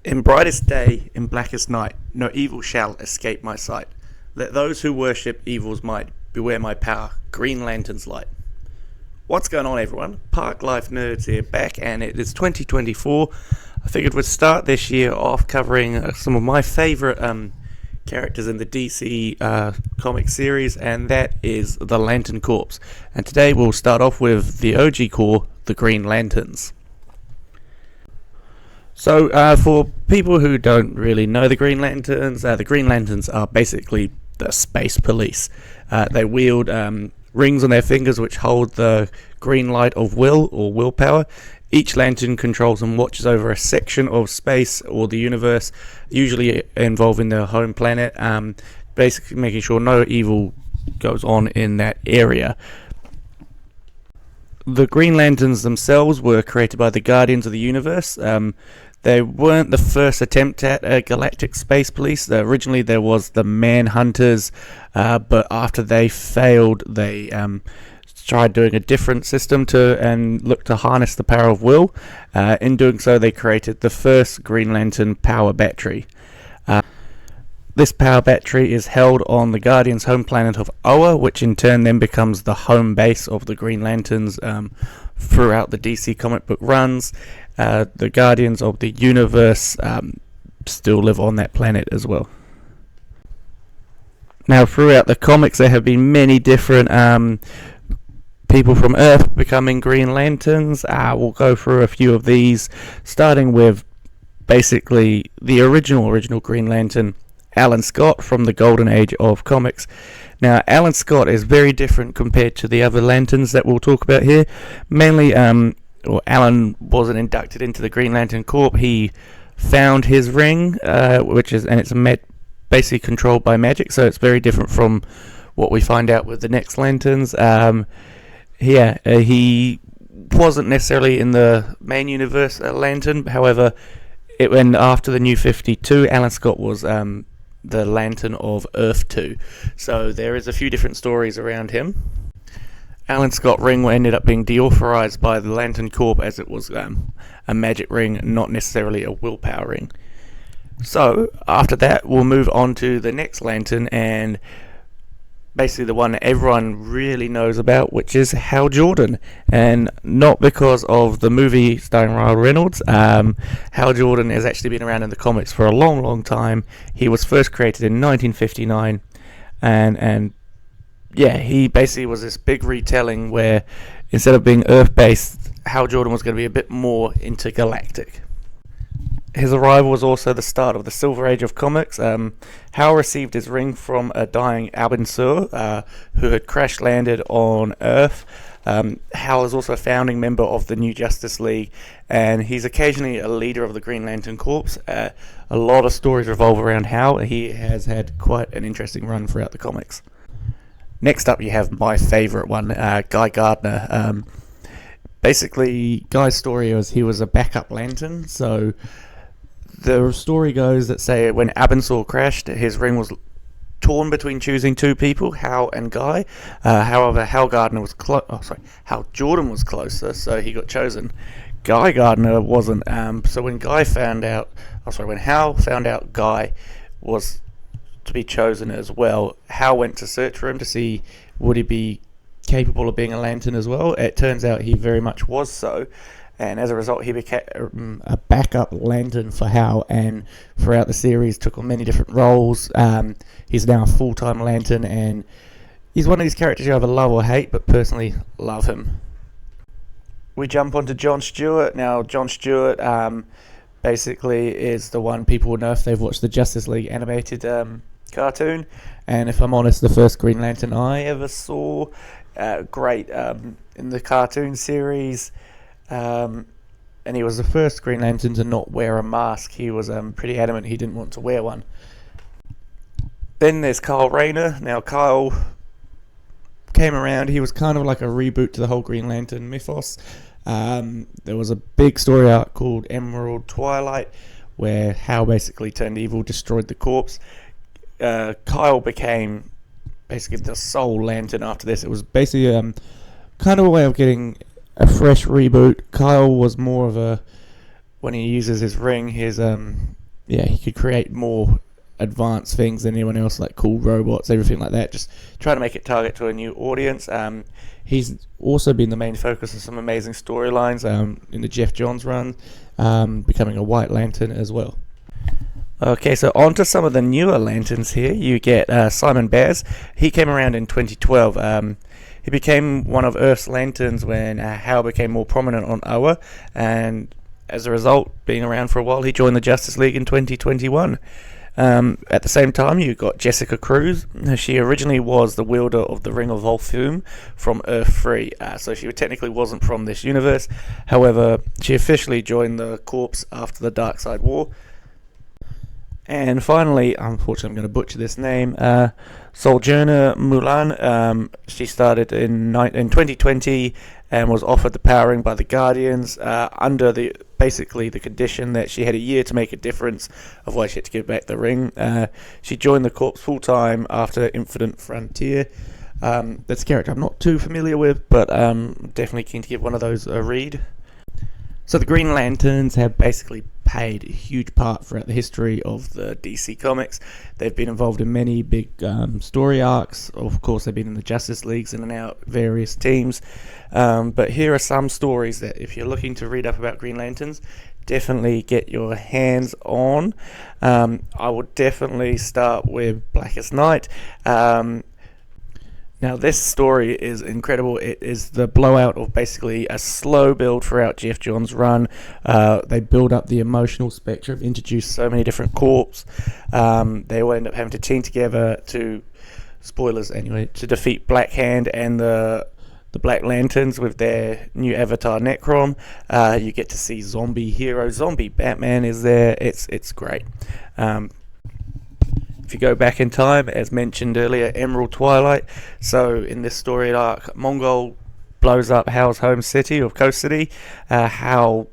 In brightest day, in blackest night, no evil shall escape my sight. Let those who worship evil's might beware my power, Green Lantern's light. What's going on, everyone? Park Life Nerds here, back, and it is 2024. I figured we'd start this year off covering some of my favourite characters in the DC comic series, and that is the Lantern Corps. And today we'll start off with the OG Corps, the Green Lanterns. So, for people who don't really know the Green Lanterns are basically the space police. They wield rings on their fingers which hold the green light of will or willpower. Each lantern controls and watches over a section of space or the universe, usually involving their home planet, basically making sure no evil goes on in that area. The Green Lanterns themselves were created by the Guardians of the Universe. They weren't the first attempt at a galactic space police. Originally there was the Manhunters, but after they failed, they tried doing a different system and looked to harness the power of will. In doing so, they created the first Green Lantern power battery. This power battery is held on the Guardians' home planet of Oa, which in turn then becomes the home base of the Green Lanterns throughout the DC comic book runs. The Guardians of the Universe still live on that planet as well. Now, throughout the comics, there have been many different people from Earth becoming Green Lanterns. We'll go through a few of these, starting with basically the original Green Lantern, Alan Scott, from the Golden Age of comics. Now, Alan Scott is very different compared to the other Lanterns that we'll talk about here. Mainly, Alan wasn't inducted into the Green Lantern Corps. He found his ring, it's basically controlled by magic, so it's very different from what we find out with the next Lanterns. He wasn't necessarily in the main universe Lantern. However, when after the New 52, Alan Scott was the Lantern of Earth 2. So there is a few different stories around him. Alan Scott ring ended up being deauthorized by the Lantern Corps as it was a magic ring, not necessarily a willpower ring. So after that, we'll move on to the next Lantern, and basically the one that everyone really knows about, which is Hal Jordan. And not because of the movie starring Ryan Reynolds. Hal Jordan has actually been around in the comics for a long time. He was first created in 1959, and he basically was this big retelling where instead of being Earth-based, Hal Jordan was going to be a bit more intergalactic. His arrival was also the start of the Silver Age of comics. Hal received his ring from a dying Albin Sur, who had crash-landed on Earth. Hal is also a founding member of the New Justice League, and he's occasionally a leader of the Green Lantern Corps. A lot of stories revolve around Hal. He has had quite an interesting run throughout the comics. Next up, you have my favourite one, Guy Gardner. Basically, Guy's story was he was a backup Lantern, so the story goes that, say, when Abensor crashed, his ring was torn between choosing two people, Hal and Guy. However, Hal Jordan was closer, so he got chosen. Guy Gardner wasn't. So when Hal found out Guy was to be chosen as well, Hal went to search for him to see would he be capable of being a Lantern as well. It turns out he very much was so. And as a result, he became a backup Lantern for Hal, and throughout the series took on many different roles. He's now a full-time Lantern, and he's one of these characters you either love or hate, but personally love him. We jump onto John Stewart. Now, John Stewart basically is the one people will know if they've watched the Justice League animated cartoon. And if I'm honest, the first Green Lantern I ever saw, great in the cartoon series. And he was the first Green Lantern to not wear a mask. He was pretty adamant he didn't want to wear one. Then there's Kyle Rayner. Now, Kyle came around. He was kind of like a reboot to the whole Green Lantern mythos. There was a big story arc called Emerald Twilight, where Hal basically turned evil, destroyed the corpse. Kyle became basically the sole Lantern after this. It was basically kind of a way of getting a fresh reboot. Kyle was more of a when he uses his ring, he could create more advanced things than anyone else, like cool robots, everything like that, just trying to make it target to a new audience. He's also been the main focus of some amazing storylines in the Jeff Johns run, becoming a White Lantern as well. Okay, so on to some of the newer Lanterns here. You get Simon Baz. He came around in 2012. He became one of Earth's Lanterns when Hal became more prominent on Oa, and as a result, being around for a while, he joined the Justice League in 2021. At the same time, you got Jessica Cruz. She originally was the wielder of the Ring of Volthoom from Earth 3, so she technically wasn't from this universe. However, she officially joined the Corps after the Darkseid War. And finally, unfortunately I'm going to butcher this name, Sojourner Mulan. She started in 2020 and was offered the power ring by the Guardians under basically the condition that she had a year to make a difference, otherwise she had to give back the ring. She joined the Corps full-time after Infinite Frontier. That's a character I'm not too familiar with, but definitely keen to give one of those a read. So the Green Lanterns have basically played a huge part throughout the history of the DC Comics. They've been involved in many big story arcs. Of course, they've been in the Justice Leagues and out various teams. But here are some stories that, if you're looking to read up about Green Lanterns, definitely get your hands on. I would definitely start with Blackest Night. Now, this story is incredible. It is the blowout of basically a slow build throughout Jeff Johns' run. They build up the emotional spectrum, introduce so many different corps. They will end up having to team together to, spoilers anyway, to defeat Black Hand and the Black Lanterns with their new avatar Necrom. You get to see zombie hero, zombie Batman is there. It's great. If you go back in time, as mentioned earlier, Emerald Twilight. So in this story arc, Mongol blows up Hal's home city of Coast City. Hal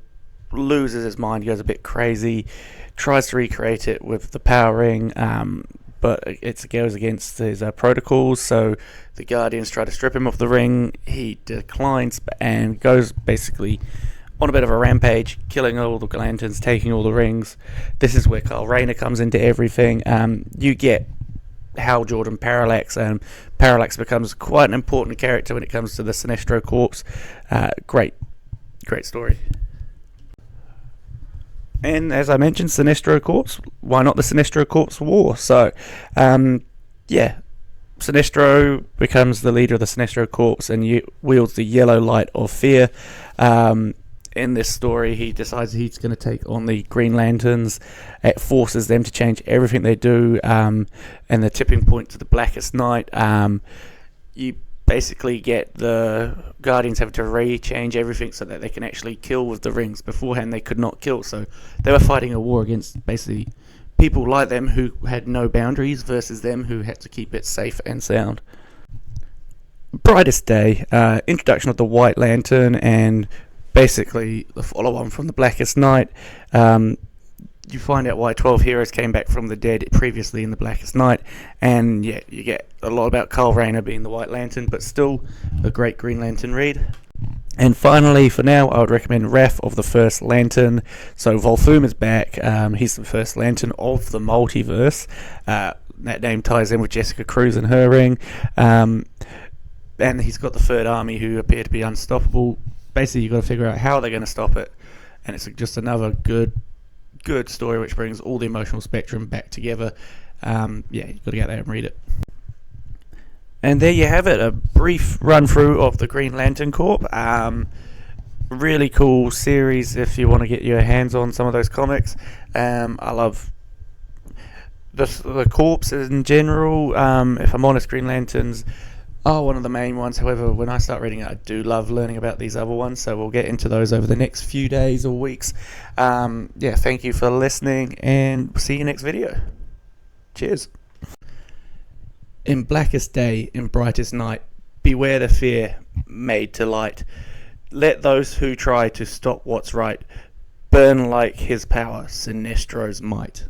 loses his mind, goes a bit crazy, tries to recreate it with the power ring, but it goes against his protocols. So the Guardians try to strip him of the ring. He declines and goes basically on a bit of a rampage, killing all the Lanterns, taking all the rings. This is where Kyle Rayner comes into everything. You get Hal Jordan Parallax, and Parallax becomes quite an important character when it comes to the Sinestro Corps. Great story. And as I mentioned, Sinestro Corps, why not the Sinestro Corps War? So, Sinestro becomes the leader of the Sinestro Corps and wields the yellow light of fear. In this story, he decides he's going to take on the Green Lanterns. It forces them to change everything they do, and the tipping point to the Blackest Night. You basically get the Guardians having to re-change everything so that they can actually kill with the rings. Beforehand, they could not kill, so they were fighting a war against basically people like them who had no boundaries versus them who had to keep it safe and sound. Brightest Day, introduction of the White Lantern, and basically the follow-on from the Blackest Night. You find out why 12 heroes came back from the dead previously in the Blackest Night, and you get a lot about Kyle Rayner being the White Lantern, but still a great Green Lantern read. And finally, for now, I would recommend Wrath of the First Lantern. So Volthoom is back. He's the First Lantern of the multiverse. That name ties in with Jessica Cruz and her ring. And he's got the Third Army, who appear to be unstoppable. Basically, you've got to figure out how they're going to stop it, and it's just another good story which brings all the emotional spectrum back together. You've got to get there and read it. And there you have it, a brief run through of the Green Lantern Corps. Really cool series if you want to get your hands on some of those comics. I love the Corps in general. If I'm honest, Green Lanterns are one of the main ones. However, when I start reading it, I do love learning about these other ones, so we'll get into those over the next few days or weeks. Thank you for listening, and see you next video. Cheers. In blackest day, in brightest night, beware the fear made to light. Let those who try to stop what's right burn like his power, Sinestro's might.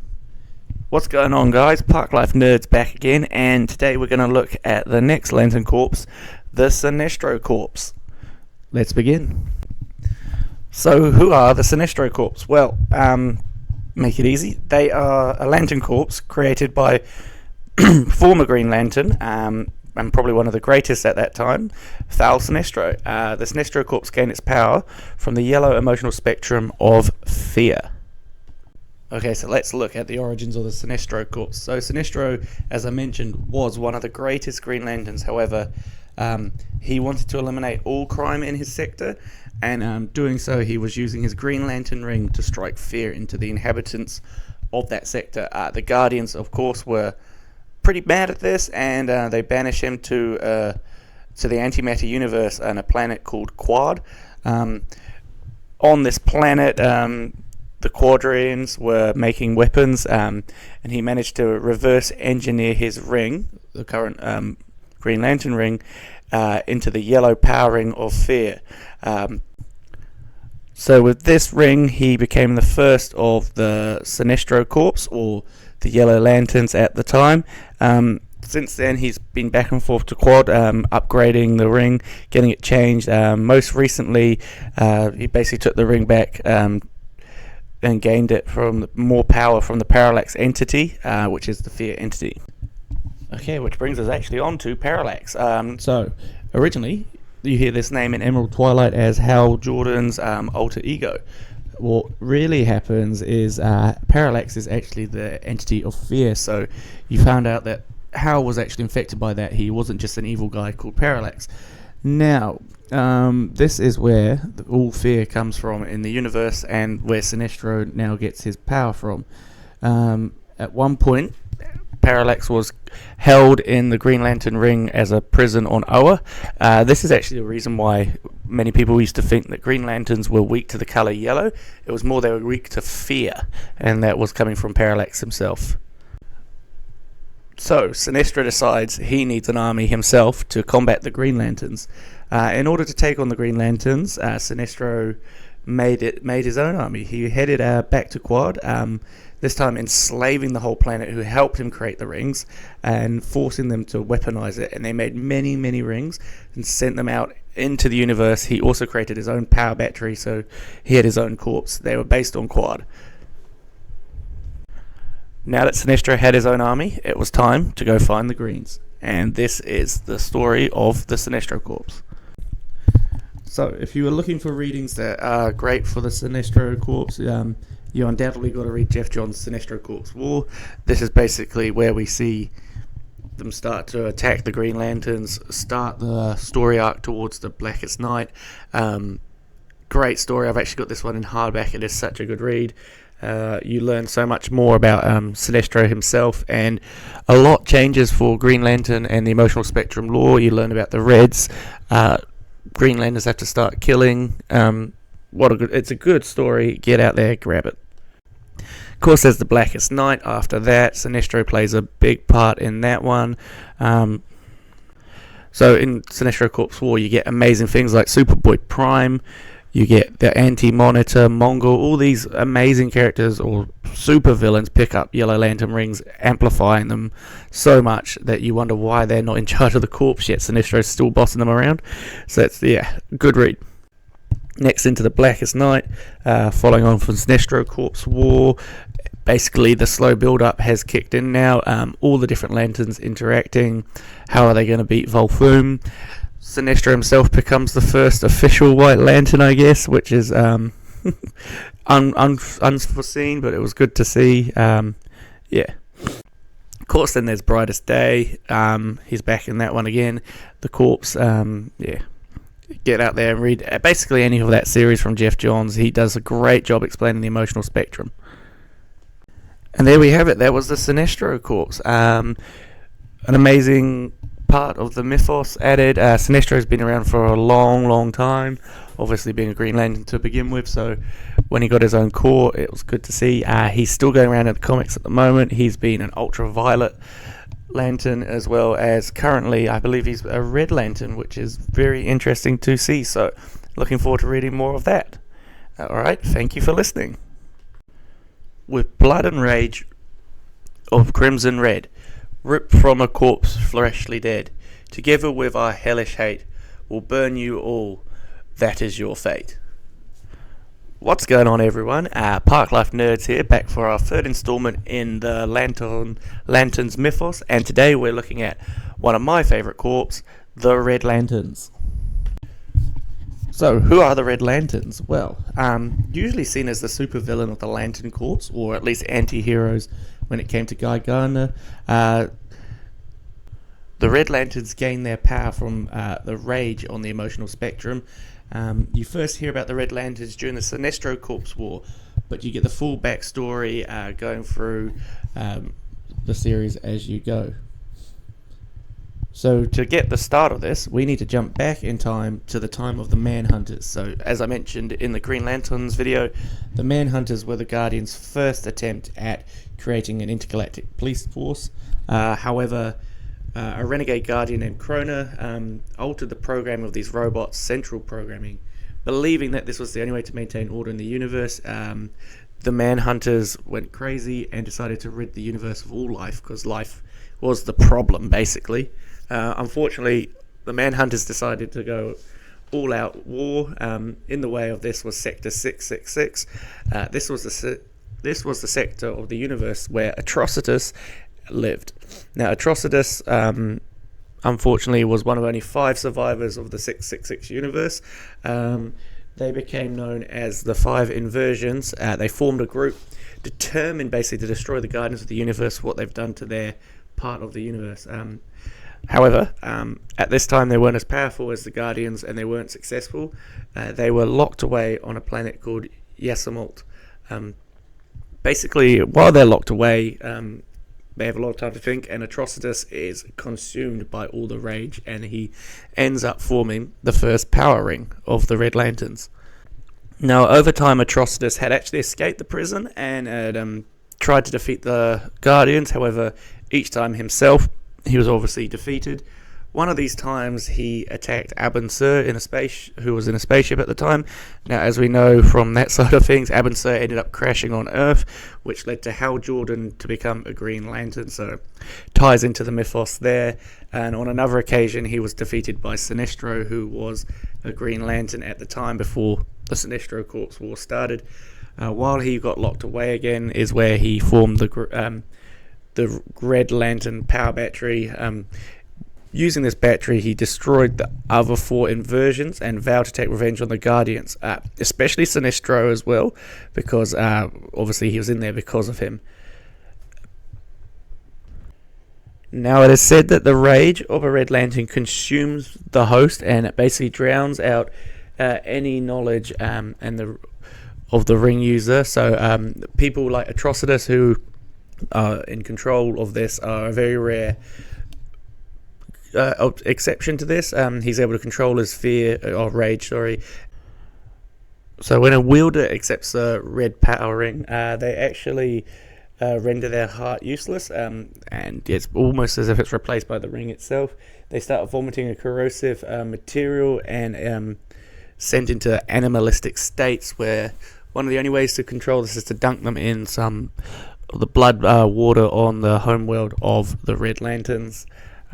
What's going on, guys? Park Life Nerds back again, and today we're going to look at the next Lantern Corps, the Sinestro Corps. Let's begin. So, who are the Sinestro Corps? Well, make it easy. They are a Lantern Corps created by former Green Lantern, and probably one of the greatest at that time, Thal Sinestro. The Sinestro Corps gained its power from the yellow emotional spectrum of fear. Okay, so let's look at the origins of the Sinestro Corps. So Sinestro, as I mentioned, was one of the greatest Green Lanterns. However, he wanted to eliminate all crime in his sector, and doing so, he was using his Green Lantern ring to strike fear into the inhabitants of that sector. The Guardians, of course, were pretty mad at this, and they banished him to the antimatter universe on a planet called Quad. On this planet, the Quadrians were making weapons, and he managed to reverse engineer his ring, the current Green Lantern ring, into the yellow power ring of fear. So with this ring, he became the first of the Sinestro Corps, or the Yellow Lanterns at the time. Since then, he's been back and forth to Quad, upgrading the ring, getting it changed. Most recently, he basically took the ring back and gained it from more power from the Parallax entity, which is the fear entity. Okay, which brings us actually on to Parallax. So, originally, you hear this name in Emerald Twilight as Hal Jordan's alter ego. What really happens is Parallax is actually the entity of fear. So, you found out that Hal was actually infected by that. He wasn't just an evil guy called Parallax. Now, this is where all fear comes from in the universe, and where Sinestro now gets his power from. At one point, Parallax was held in the Green Lantern ring as a prison on Oa. This is actually the reason why many people used to think that Green Lanterns were weak to the color yellow. It was more they were weak to fear, and that was coming from Parallax himself. So, Sinestro decides he needs an army himself to combat the Green Lanterns. In order to take on the Green Lanterns, Sinestro made his own army. He headed back to Quad, this time enslaving the whole planet, who helped him create the rings and forcing them to weaponize it. And they made many, many rings and sent them out into the universe. He also created his own power battery, so he had his own corps. They were based on Quad. Now that Sinestro had his own army, it was time to go find the Greens. And this is the story of the Sinestro Corps. So, if you were looking for readings that are great for the Sinestro Corps, you undoubtedly got to read Jeff Johns' Sinestro Corps War. This is basically where we see them start to attack the Green Lanterns, start the story arc towards the Blackest Night. Great story. I've actually got this one in hardback. It is such a good read. You learn so much more about Sinestro himself, and a lot changes for Green Lantern and the emotional spectrum lore. You learn about the Reds. Green Lanterns have to start killing. It's a good story. Get out there, grab it. Of course, there's the Blackest Night after that. Sinestro plays a big part in that one. So in Sinestro Corps War, you get amazing things like Superboy Prime. You get the Anti-Monitor, Mongol, all these amazing characters or super villains pick up Yellow Lantern rings, amplifying them so much that you wonder why they're not in charge of the corps yet. Sinestro's still bossing them around. So it's, good read. Next into the Blackest Night, following on from Sinestro Corps War. Basically, the slow build-up has kicked in now. All the different lanterns interacting. How are they going to beat Volthoom? Sinestro himself becomes the first official White Lantern, I guess, which is unforeseen, but it was good to see. Of course, then there's Brightest Day. He's back in that one again. The Corpse, get out there and read basically any of that series from Jeff Johns. He does a great job explaining the emotional spectrum. And there we have it. That was the Sinestro Corps. An amazing part of the mythos added. Sinestro's been around for a long, long time, obviously being a Green Lantern to begin with, so when he got his own corps, it was good to see. He's still going around in the comics at the moment. He's been an Ultraviolet Lantern, as well as currently, I believe he's a Red Lantern, which is very interesting to see, so looking forward to reading more of that. Alright, thank you for listening. With blood and rage of crimson red, ripped from a corpse fleshly dead, together with our hellish hate, will burn you all, that is your fate. What's going on, everyone? Park Life Nerds here, back for our third installment in the Lanterns mythos, and today we're looking at one of my favourite corps, the Red Lanterns. So, who are the Red Lanterns? Well, usually seen as the supervillain of the Lantern Corps, or at least anti-heroes when it came to Guy Gardner. The Red Lanterns gain their power from the rage on the emotional spectrum. You first hear about the Red Lanterns during the Sinestro Corps War, but you get the full backstory going through the series as you go. So to get the start of this, we need to jump back in time to the time of the Manhunters. So as I mentioned in the Green Lanterns video, the Manhunters were the Guardians' first attempt at creating an intergalactic police force. However, a renegade guardian named Krona altered the program of these robots' central programming, believing that this was the only way to maintain order in the universe. The Manhunters went crazy and decided to rid the universe of all life, because life was the problem, basically. Unfortunately, the Manhunters decided to go all-out war. In the way of this was Sector 666. This was the sector of the universe where Atrocitus lived. Now, Atrocitus, unfortunately, was one of only 5 survivors of the 666 universe. They became known as the 5 Inversions. They formed a group determined basically to destroy the Guardians of the Universe, what they've done to their part of the universe. However, at this time they weren't as powerful as the Guardians, and they weren't successful. They were locked away on a planet called Yasamalt. Basically, while they're locked away, they have a lot of time to think, and Atrocitus is consumed by all the rage, and he ends up forming the first power ring of the Red Lanterns. Now, over time, Atrocitus had actually escaped the prison and had tried to defeat the Guardians. However, each time himself, he was obviously defeated. One of these times, he attacked Abin Sur who was in a spaceship at the time. Now, as we know from that side of things, Abin Sur ended up crashing on Earth, which led to Hal Jordan to become a Green Lantern, so ties into the mythos there. And on another occasion, he was defeated by Sinestro, who was a Green Lantern at the time before the Sinestro Corps War started. While he got locked away again is where he formed the Red Lantern power battery. Using this battery, he destroyed the other 4 inversions and vowed to take revenge on the Guardians, especially Sinestro as well, because obviously he was in there because of him. Now, it is said that the rage of a Red Lantern consumes the host, and it basically drowns out any knowledge of the ring user. So people like Atrocitus, who are in control of this, are a very rare exception to this. He's able to control his fear or rage. So when a wielder accepts a red power ring, they actually render their heart useless, and it's almost as if it's replaced by the ring itself. They start vomiting a corrosive material and sent into animalistic states, where one of the only ways to control this is to dunk them in some of the blood water on the homeworld of the Red Lanterns.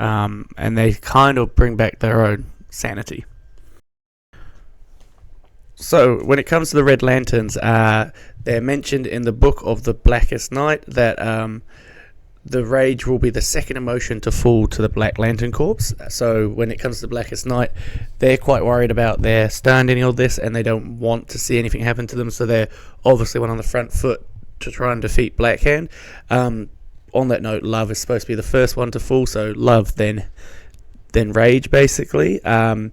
And they kind of bring back their own sanity. So, when it comes to the Red Lanterns, they're mentioned in the book of the Blackest Night that the rage will be the second emotion to fall to the Black Lantern Corps. So, when it comes to the Blackest Night, they're quite worried about their standing of this, and they don't want to see anything happen to them, so they're obviously one on the front foot to try and defeat Blackhand. On that note, love is supposed to be the first one to fall, so love, then rage, basically. When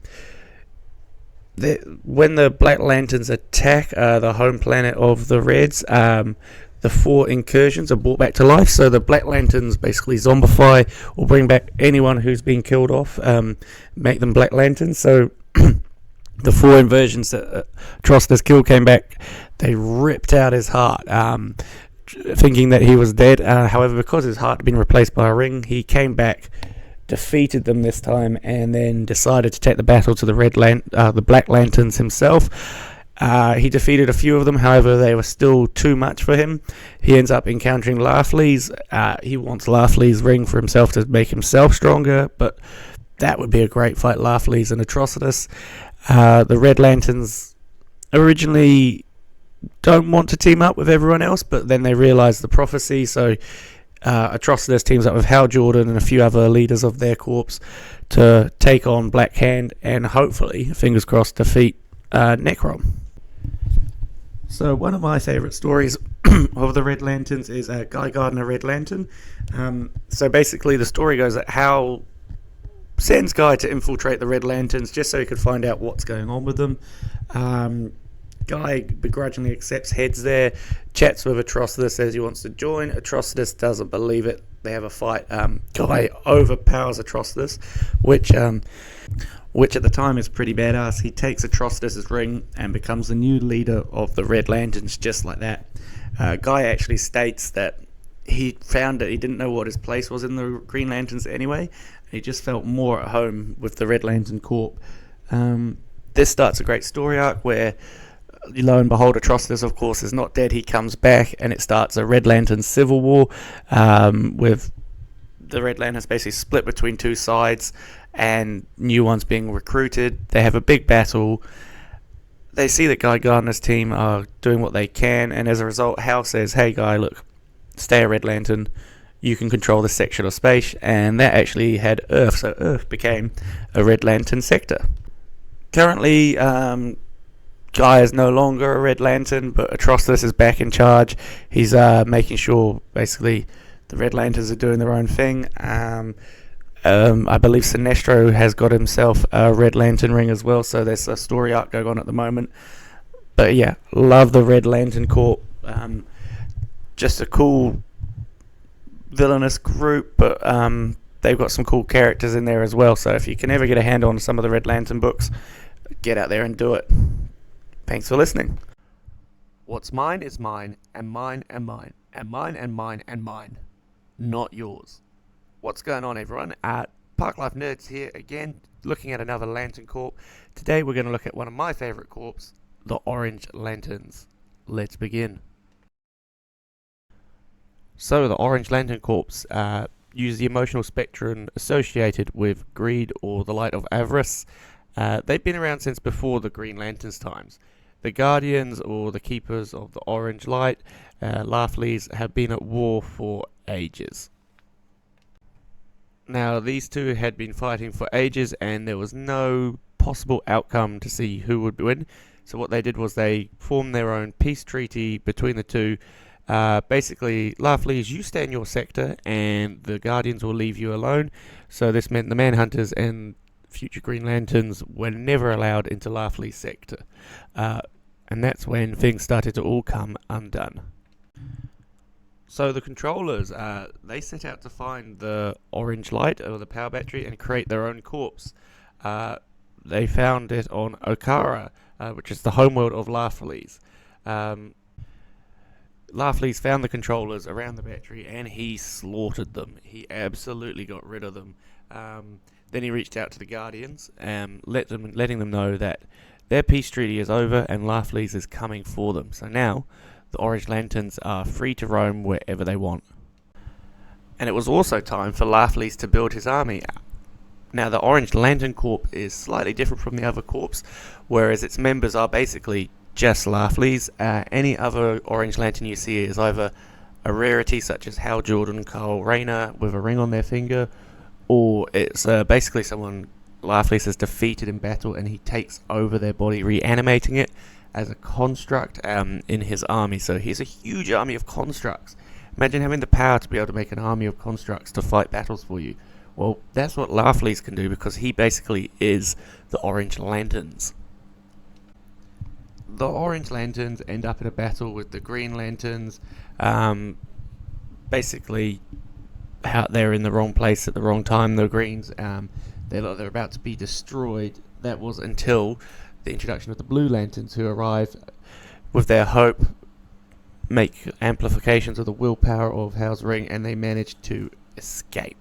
the Black Lanterns attack the home planet of the Reds, the 4 incursions are brought back to life. So the Black Lanterns basically zombify or bring back anyone who's been killed off, make them Black Lanterns. So the 4 inversions that Atrocitus killed came back. They ripped out his heart, thinking that he was dead. However, because his heart had been replaced by a ring, he came back, defeated them this time, and then decided to take the battle to the Black Lanterns himself. He defeated a few of them, however, they were still too much for him. He ends up encountering Laughley's. He wants Laughley's ring for himself to make himself stronger, but that would be a great fight, Laughley's and Atrocitus. The Red Lanterns originally don't want to team up with everyone else, but then they realise the prophecy, so Atrocitus teams up with Hal Jordan and a few other leaders of their corps to take on Black Hand and hopefully, fingers crossed, defeat Necrom. So one of my favourite stories of the Red Lanterns is Guy Gardner Red Lantern. So basically the story goes that Hal sends Guy to infiltrate the Red Lanterns just so he could find out what's going on with them. Guy begrudgingly accepts, heads there, chats with Atrocitus, says he wants to join. Atrocitus doesn't believe it. They have a fight. Guy overpowers Atrocitus, which at the time is pretty badass. He takes Atrocitus' ring and becomes the new leader of the Red Lanterns just like that. Guy actually states that he found that he didn't know what his place was in the Green Lanterns anyway. He just felt more at home with the Red Lantern Corps. This starts a great story arc where, lo and behold, Atrocitus, of course, is not dead. He comes back, and it starts a Red Lantern civil war with the Red Lanterns basically split between two sides and new ones being recruited. They have a big battle. They see that Guy Gardner's team are doing what they can, and as a result, Hal says, hey, Guy, look, stay a Red Lantern. You can control this section of space, and that actually had Earth, so Earth became a Red Lantern sector. Currently, Guy is no longer a Red Lantern, but Atrocitus is back in charge. He's making sure, basically, the Red Lanterns are doing their own thing. I believe Sinestro has got himself a Red Lantern ring as well, so there's a story arc going on at the moment. But yeah, love the Red Lantern Corps. Just a cool villainous group, but they've got some cool characters in there as well, so if you can ever get a hand on some of the Red Lantern books, get out there and do it. Thanks for listening. What's mine is mine, and mine and mine, and mine and mine and mine. Not yours. What's going on, everyone? Park Life Nerds here again, looking at another Lantern Corps. Today we're going to look at one of my favourite corps, the Orange Lanterns. Let's begin. So the Orange Lantern Corps use the emotional spectrum associated with greed or the light of avarice. They've been around since before the Green Lantern's times. The Guardians, or the Keepers of the Orange Light, Laughlys, have been at war for ages. Now, these two had been fighting for ages, and there was no possible outcome to see who would win. So what they did was they formed their own peace treaty between the two. Basically, Laughlys, you stay in your sector, and the Guardians will leave you alone. So this meant the Manhunters and future Green Lanterns were never allowed into Laughlys' sector. And that's when things started to all come undone. So the controllers, they set out to find the orange light, or the power battery, and create their own corpse. They found it on Okara, which is the homeworld of Laughlys. Laughlys found the controllers around the battery, and he slaughtered them. He absolutely got rid of them. Then he reached out to the Guardians, letting them know that their peace treaty is over and Laughlys is coming for them. So now the Orange Lanterns are free to roam wherever they want. And it was also time for Laughlys to build his army. Now the Orange Lantern Corps is slightly different from the other corps, whereas its members are basically just Laughlys. Any other Orange Lantern you see is either a rarity such as Hal Jordan, Carl Rayner with a ring on their finger, or it's basically someone Laughlys has defeated in battle and he takes over their body, reanimating it as a construct in his army. So he's a huge army of constructs. Imagine having the power to be able to make an army of constructs to fight battles for you. Well, that's what Laughlys can do, because he basically is the Orange Lanterns. The Orange Lanterns end up in a battle with the Green Lanterns. Basically, they're in the wrong place at the wrong time. The Greens, they're about to be destroyed. That was until the introduction of the Blue Lanterns, who arrive with their hope, make amplifications of the willpower of Hal's ring, and they manage to escape.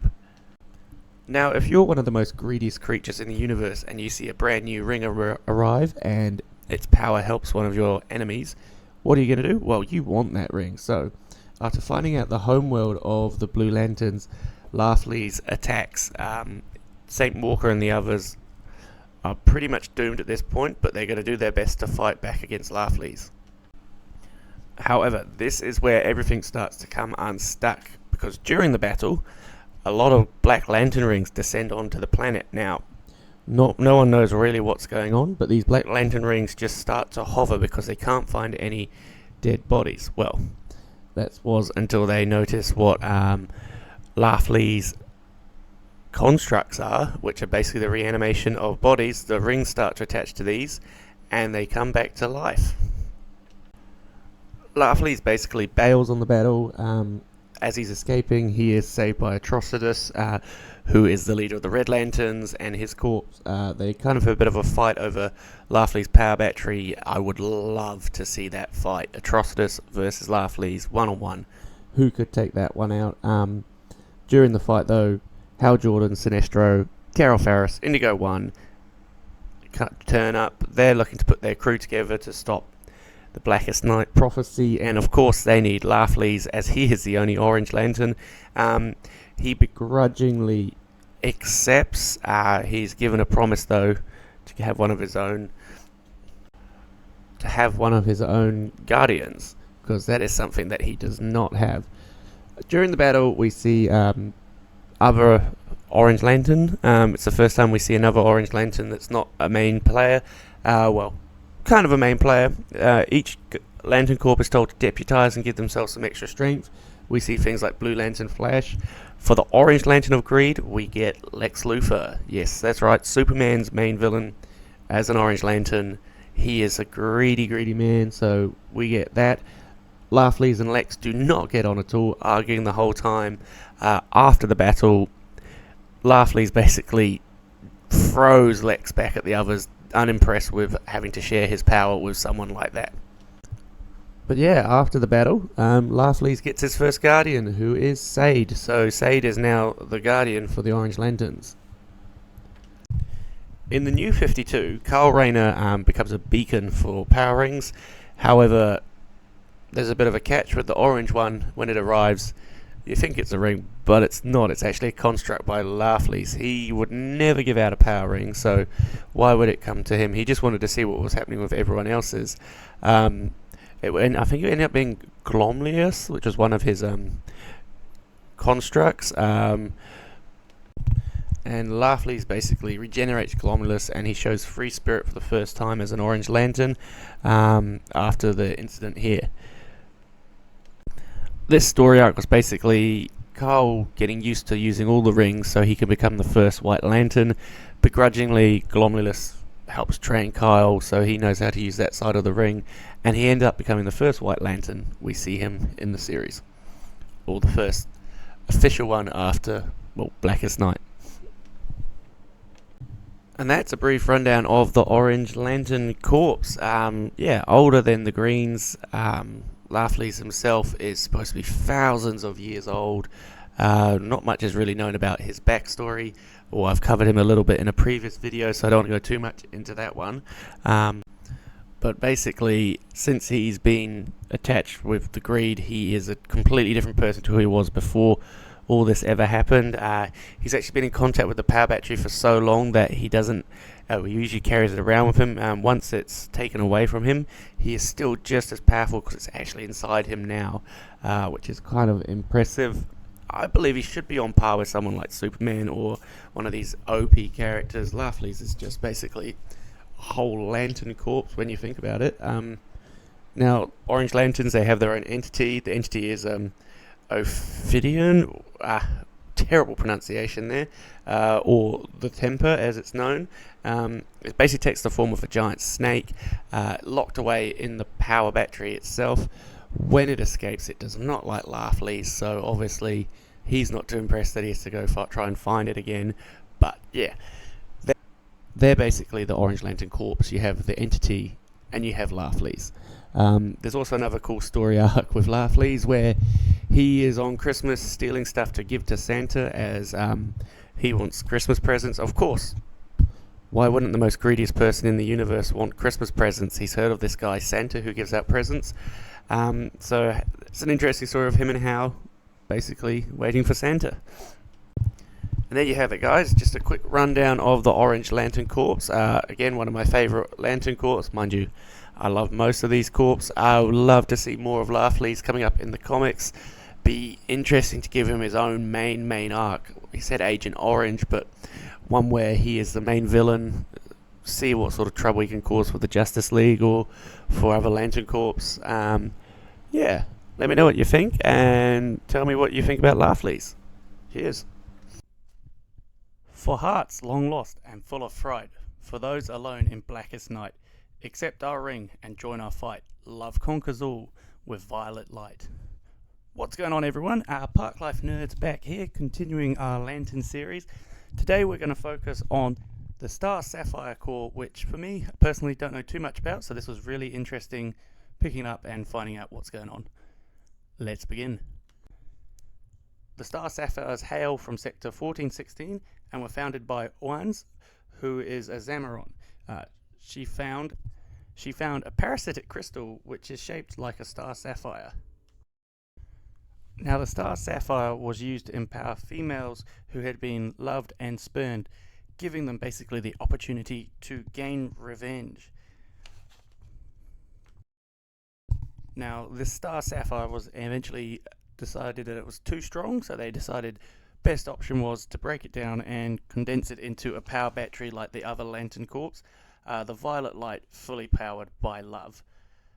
Now, if you're one of the most greediest creatures in the universe and you see a brand new ring arrive and its power helps one of your enemies, what are you going to do? Well, you want that ring. So, after finding out the homeworld of the Blue Lanterns, Laughlys attacks. St. Walker and the others are pretty much doomed at this point, but they're going to do their best to fight back against Laughlys. However, this is where everything starts to come unstuck, because during the battle, a lot of Black Lantern rings descend onto the planet. Now, no one knows really what's going on, but these Black Lantern rings just start to hover because they can't find any dead bodies. Well, that was until they notice what Laughley's constructs are, which are basically the reanimation of bodies. The rings start to attach to these, and they come back to life. Laughley's basically bails on the battle. As he's escaping, he is saved by Atrocitus, who is the leader of the Red Lanterns, and his corpse. They kind of have a bit of a fight over Laughley's power battery. I would love to see that fight. Atrocitus versus Laughley's one-on-one. Who could take that one out? During the fight, though, Hal Jordan, Sinestro, Carol Ferris, Indigo One turn up. They're looking to put their crew together to stop the Blackest Night prophecy, and of course they need Laughley's, as he is the only Orange Lantern. He begrudgingly accepts. He's given a promise, though, to have one of his own Guardians, because that is something that he does not have. During the battle, we see other Orange Lantern. It's the first time we see another Orange Lantern that's not a main player. Kind of a main player. Each Lantern Corps is told to deputize and give themselves some extra strength. We see things like Blue Lantern Flash. For the Orange Lantern of Greed, we get Lex Luthor. Yes, that's right, Superman's main villain as an Orange Lantern. He is a greedy man, so we get that. Laughley's and Lex do not get on at all, arguing the whole time. After the battle, Laughley's basically throws Lex back at the others, unimpressed with having to share his power with someone like that. But yeah, after the battle, Laughley's gets his first Guardian, who is Sade. So Sade is now the Guardian for the Orange Lanterns. In the New 52, Carl Rayner becomes a beacon for power rings. However, there's a bit of a catch with the orange one. When it arrives, you think it's a ring, but it's not. It's actually a construct by Laughley's. He would never give out a power ring, so why would it come to him? He just wanted to see what was happening with everyone else's. I think it ended up being Glomlius, which was one of his constructs. And Laughley's basically regenerates Glomulus, and he shows free spirit for the first time as an Orange Lantern after the incident here. This story arc was basically Carl getting used to using all the rings so he can become the first White Lantern. Begrudgingly, Glomulus helps train Kyle so he knows how to use that side of the ring, and he ended up becoming the first White Lantern we see him in the series, or the first official one after, well, Blackest Night. And that's a brief rundown of the Orange Lantern Corps. Older than the Greens. Laughley's himself is supposed to be thousands of years old. Not much is really known about his backstory, or I've covered him a little bit in a previous video, so I don't want to go too much into that one. But basically, since he's been attached with the Greed, he is a completely different person to who he was before all this ever happened. He's actually been in contact with the power battery for so long that he doesn't he usually carries it around with him. Once it's taken away from him, he is still just as powerful because it's actually inside him now, which is kind of impressive. I believe he should be on par with someone like Superman or one of these OP characters. Laughley's is just basically a whole Lantern Corps when you think about it. Now, Orange Lanterns, they have their own entity. The entity is Ophidian, terrible pronunciation there, or the Temper as it's known. It basically takes the form of a giant snake, locked away in the power battery itself. When it escapes, it does not like Laughley's, so obviously he's not too impressed that he has to go try and find it again. But yeah, they're basically the Orange Lantern Corps. You have the entity and you have Laughley's. There's also another cool story arc with Laughley's where he is on Christmas stealing stuff to give to Santa as he wants Christmas presents. Of course, why wouldn't the most greediest person in the universe want Christmas presents? He's heard of this guy Santa who gives out presents. So it's an interesting story of him and Hal basically waiting for Santa. And there you have it, guys. Just a quick rundown of the Orange Lantern Corps. Again, one of my favourite Lantern Corps. Mind you, I love most of these corps. I would love to see more of Laughley's coming up in the comics. Be interesting to give him his own main arc. He said Agent Orange, but one where he is the main villain. See what sort of trouble he can cause for the Justice League or for other Lantern Corps. Yeah, let me know what you think and tell me what you think about Laughley's. Cheers. For hearts long lost and full of fright, for those alone in blackest night, accept our ring and join our fight. Love conquers all with violet light. What's going on, everyone? Park Life Nerds back here, continuing our Lantern series. Today we're going to focus on the Star Sapphire Corps, which for me, personally, don't know too much about, so this was really interesting picking up and finding out what's going on. Let's begin. The Star Sapphires hail from Sector 1416 and were founded by Owens, who is a Zamaron. She found a parasitic crystal which is shaped like a star sapphire. Now, the Star Sapphire was used to empower females who had been loved and spurned, giving them basically the opportunity to gain revenge. Now, this Star Sapphire was eventually decided that it was too strong, so they decided best option was to break it down and condense it into a power battery like the other Lantern Corps. The Violet Light, fully powered by love.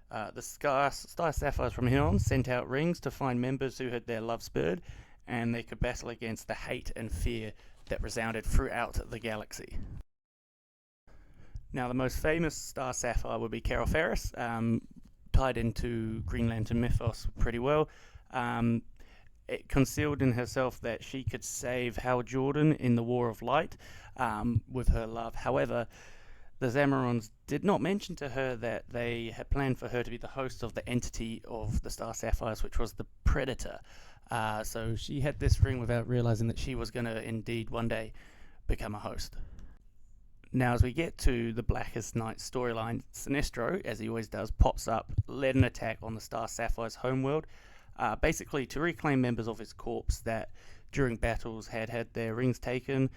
The Star Sapphires from here on sent out rings to find members who had their love spurred, and they could battle against the hate and fear that resounded throughout the galaxy. Now, the most famous Star Sapphire would be Carol Ferris, tied into Green Lantern mythos pretty well. It concealed in herself that she could save Hal Jordan in the War of Light with her love. However, the Zamarons did not mention to her that they had planned for her to be the host of the entity of the Star Sapphires, which was the Predator. So she had this ring without realizing that she was going to indeed one day become a host. Now, as we get to the Blackest Night storyline, Sinestro, as he always does, pops up, led an attack on the Star Sapphire's homeworld, basically to reclaim members of his corps that during battles had their rings taken,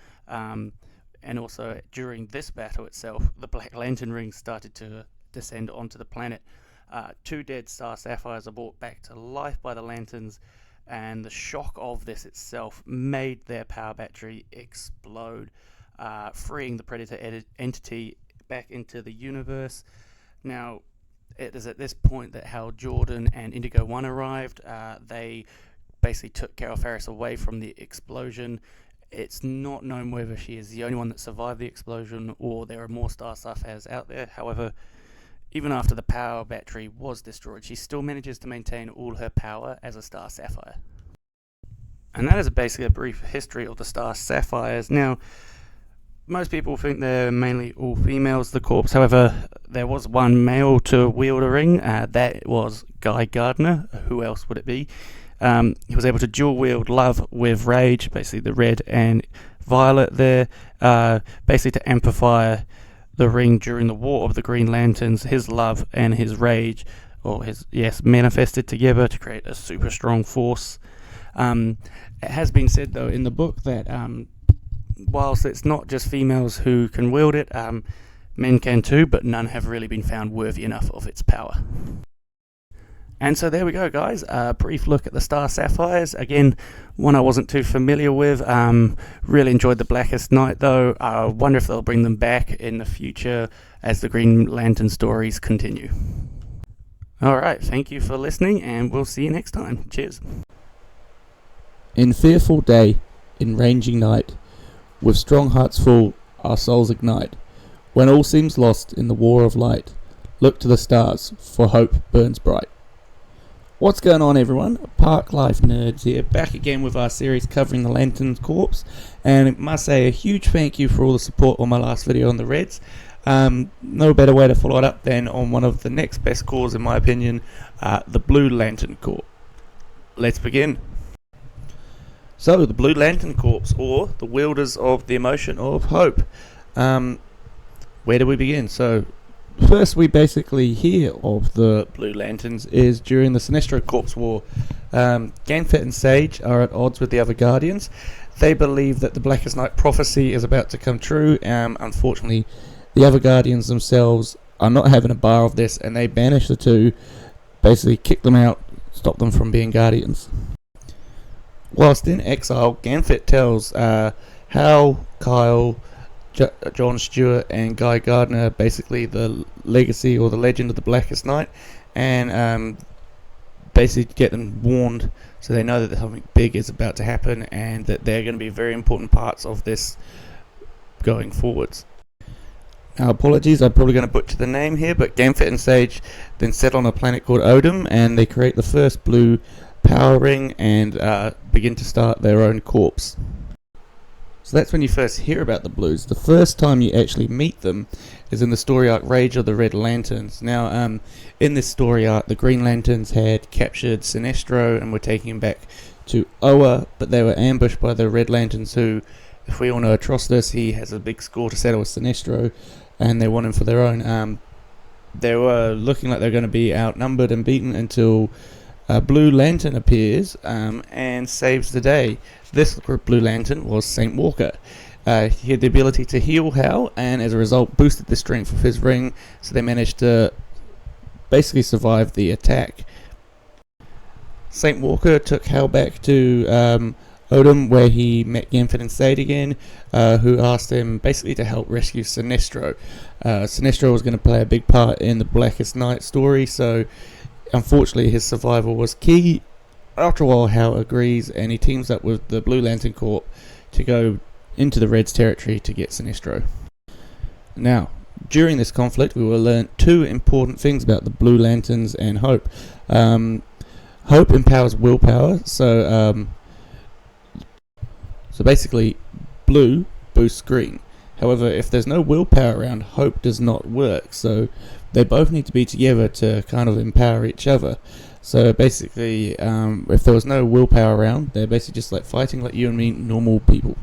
and also during this battle itself, the Black Lantern rings started to descend onto the planet. 2 dead Star Sapphires are brought back to life by the Lanterns, and the shock of this itself made their power battery explode, freeing the Predator entity back into the universe. Now, it is at this point that Hal Jordan and Indigo One arrived. They basically took Carol Ferris away from the explosion. It's not known whether she is the only one that survived the explosion or there are more Star Sapphires out there. However, even after the power battery was destroyed, she still manages to maintain all her power as a Star Sapphire. And that is basically a brief history of the Star Sapphires. Now, most people think they're mainly all females, the corps. However, there was one male to wield a ring. That was Guy Gardner. Who else would it be? He was able to dual wield love with rage, basically the red and violet there, basically to amplify the ring during the War of the Green Lanterns. His love and his rage, manifested together to create a super strong force. It has been said, though, in the book that whilst it's not just females who can wield it, men can too, but none have really been found worthy enough of its power. And so there we go, guys. A brief look at the Star Sapphires. Again, one I wasn't too familiar with. Really enjoyed the Blackest Night, though. I wonder if they'll bring them back in the future as the Green Lantern stories continue. Alright, thank you for listening, and we'll see you next time. Cheers. In fearful day, in ranging night, with strong hearts full, our souls ignite. When all seems lost in the war of light, look to the stars, for hope burns bright. What's going on, everyone? Park Life Nerds here, back again with our series covering the Lantern Corps, and I must say a huge thank you for all the support on my last video on the Reds. No better way to follow it up than on one of the next best corps, in my opinion, the Blue Lantern Corps. Let's begin. So, the Blue Lantern Corps, or the wielders of the emotion of hope. Where do we begin? So, first we basically hear of the Blue Lanterns is during the Sinestro Corps War. Ganthet and Sage are at odds with the other Guardians. They believe that the Blackest Night prophecy is about to come true. Unfortunately, the other Guardians themselves are not having a bar of this, and they banish the two, basically kick them out, stop them from being guardians. Whilst in exile, Gambit tells Hal, Kyle, John Stewart and Guy Gardner basically the legacy or the legend of the Blackest Night, and basically get them warned so they know that something big is about to happen and that they're going to be very important parts of this going forwards. Now, apologies, I'm probably going to butcher the name here, but Gambit and Sage then settle on a planet called Odom, and they create the first blue power ring and begin to start their own corps. So that's when you first hear about the Blues. The first time you actually meet them is in the story arc Rage of the Red Lanterns. Now, in this story arc, the Green Lanterns had captured Sinestro and were taking him back to Oa, but they were ambushed by the Red Lanterns who, if we all know Atrocitus, he has a big score to settle with Sinestro, and they want him for their own. They were looking like they were going to be outnumbered and beaten until a Blue Lantern appears and saves the day. This Blue Lantern was Saint Walker. He had the ability to heal Hal, and as a result boosted the strength of his ring, so they managed to basically survive the attack. Saint Walker took Hal back to Odom, where he met Gambit and Sade again, who asked him basically to help rescue Sinestro. Sinestro was going to play a big part in the Blackest Night story, so unfortunately his survival was key. After a while, Hal agrees, and he teams up with the Blue Lantern Corps to go into the Reds' territory to get Sinestro. Now, during this conflict, we will learn two important things about the Blue Lanterns and Hope. Hope empowers willpower, so basically, blue boosts green. However, if there's no willpower around, Hope does not work, so they both need to be together to kind of empower each other. So basically, if there was no willpower around, they're basically just like fighting like you and me, normal people.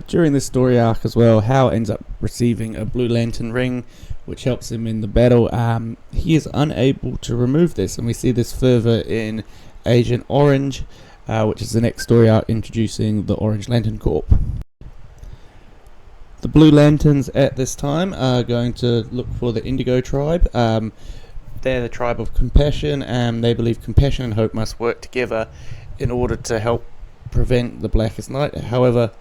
During this story arc as well, Hal ends up receiving a Blue Lantern ring, which helps him in the battle. He is unable to remove this, and we see this further in Agent Orange, which is the next story arc introducing the Orange Lantern Corps. The Blue Lanterns at this time are going to look for the Indigo tribe. They're the tribe of compassion, and they believe compassion and hope must work together in order to help prevent the Blackest Night. However,